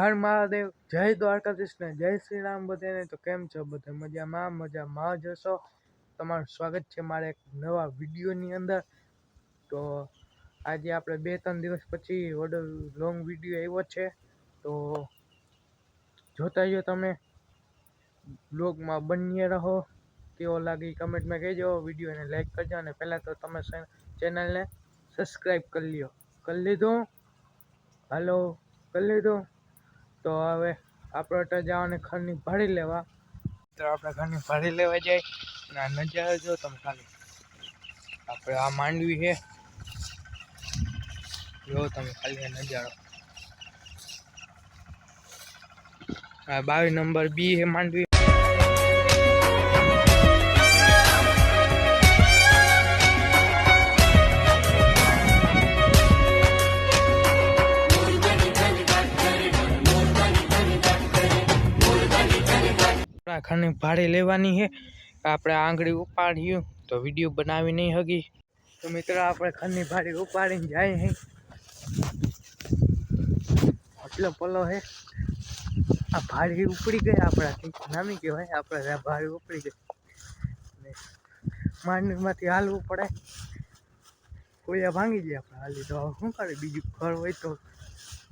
હર મહાદેવ, જય દ્વારકાધીશ ને જય શ્રી રામ બધાને। તો કેમ છો બધા? મજામાં જશો। તમારું સ્વાગત છે મારા એક નવા વિડીયોની અંદર। તો આજે આપણે 2-3 દિવસ પછી વડો લોંગ વિડીયો આવ્યો છે, તો જોતા રહ્યો તમે, બ્લોગમાં બન્યા રહો। કેવો લાગે કમેન્ટમાં કહેજો, વિડીયોને લાઈક કરજો અને પહેલાં તો તમે ચેનલને સબસ્ક્રાઈબ કરી લ્યો। કરી લીધું? હાલો, કરી લીધું? તો હવે આપણે જવાની ઘરની ભાડી લેવા। તો આપણે ઘરની ભાડી લેવા જાય અને આ નજારો જો તમે ખાલી, આપણે આ માંડવી છે, જો તમે ખાલી આ નજારો। આ 22 નંબર બી છે માંડવી। ઘરની ભાડે લેવાની છે, આપણે આંગળી ઉપાડ્યું તો વિડીયો બનાવી નહીં હગી। તો મિત્રો આપણે ઘરની ભાડે ઉપાડીને જાય છે, એટલો પલો છે। આ ભાડી ઉપડી ગઈ આપણાથી, નામી કહેવાય આપણે ભાડી ઉપડી ગઈ, માંડવીમાંથી હાલવું પડે, કોઈ ભાંગી જાય આપણે હાલી તો શું કરે, બીજું ઘર હોય તો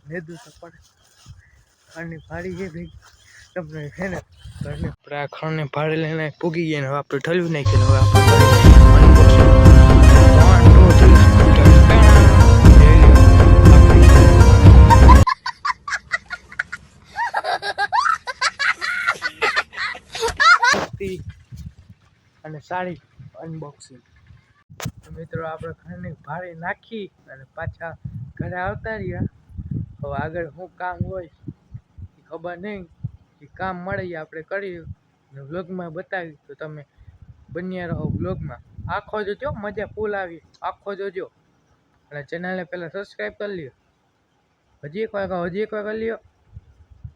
લેદું તો પડે। ઘરની ભાડી છે ભાઈ, તમને છે ને ઘરની આપણે આ ઘરની ભાડે લઈને પૂગી ગયા ને હવે આપણે ઠલવી નાખીએ। હવે અને સાડી અનબોક્સિંગ। મિત્રો આપણે ઘરની ભાડે નાખી અને પાછા ઘરે આવતા રહ્યા। હવે આગળ શું કામ હોય એ ખબર નહીં, એ કામ મળે આપણે કર્યું અને વ્લોગમાં બતાવી, તો તમે બન્યા રહો વ્લોગમાં। આખો જોજો, મજા ફૂલ આવી, આખો જોજો અને ચેનલને પહેલાં સબસ્ક્રાઈબ કરી લ્યો। હજી એક વાર કરી લ્યો।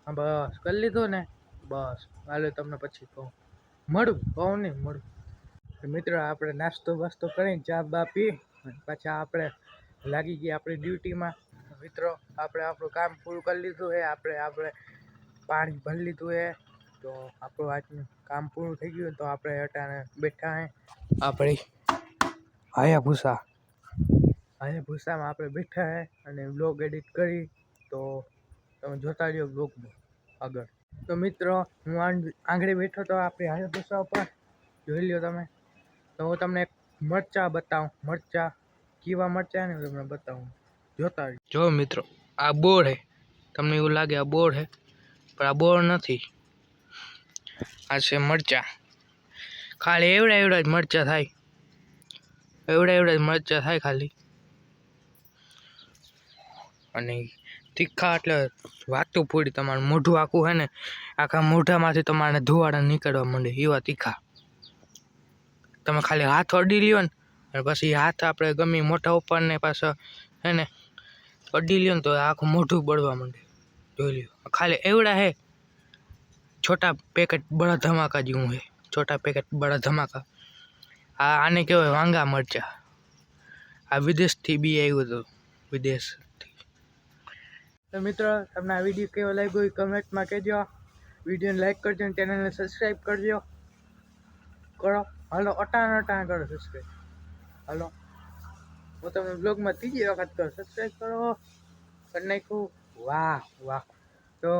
હા બસ કરી લીધું ને, બસ હાલો તમને પછી કહું મળું। મિત્રો આપણે નાસ્તો બાસ્તો કરીને ચા બા પી પાછા આપણે લાગી ગયા આપણી ડ્યુટીમાં। મિત્રો આપણે આપણું કામ પૂરું કરી લીધું છે, આપણે પાણી ભરી લીધું છે, તો આપણું આજનું કામ પૂરું થઈ ગયું। તો આપણે અટાણે બેઠા હે આપણી હાયાભૂસામાં આપણે બેઠા હે અને બ્લોગ એડિટ કરી, તો તમે જોતા રહ્યો બ્લોગમાં આગળ। તો મિત્રો હું આંગળી બેઠો તો આપણી હાયાભૂસા ઉપર જોઈ લ્યો તમે। તો હું તમને એક મરચાં બતાવું, મરચાં કેવા મરચાં ને તમને બતાવું, જોતા રહ્યો। જો મિત્રો આ બોર હે, તમને એવું લાગે આ બોર હે, પણ આ બોર નથી, આ છે મરચાં। ખાલી એવડા જ મરચાં થાય, એવડા જ મરચાં થાય ખાલી, અને તીખા એટલે વાતું પૂરી, તમારું મોઢું આખું હે ને, આખા મોઢામાંથી તમારે ધુવાડા નીકળવા માંડે એવા તીખા। તમે ખાલી હાથ અડી લ્યો ને, અને પછી હાથ આપણે ગમે મોઢા ઉપર ને પાછો હે ને અડી લ્યો ને, તો આખું મોઢું બળવા માંડે, જોઈ લ્યો। ખાલી એવડા હે, છોટા પેકેટ બડા ધમાકા જેવું હે, છોટા પેકેટ બડા ધમાકા। આને કહેવાય વાંગા મરચા। આ વિદેશથી બી આવ્યું હતું, વિદેશથી। તો મિત્રો તમને આ વિડીયો કેવો લાગ્યો એ કમેન્ટમાં કહેજો, વિડીયોને લાઈક કરજો અને ચેનલને સબસ્ક્રાઈબ કરજો, કરો હાલો અટાણ કરો સબસ્ક્રાઈબ, હાલો હું તમને બ્લોગમાં ત્રીજી વખત કરો, સબસ્ક્રાઈબ કરો, કરી નાખ્યું, વાહ। તો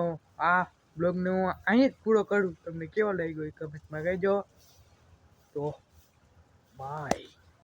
આ બ્લોગને હું અહીં જ પૂરો કરું, તમને કેવો લાગ્યો એ કમેન્ટમાં કહેજો। તો બાય।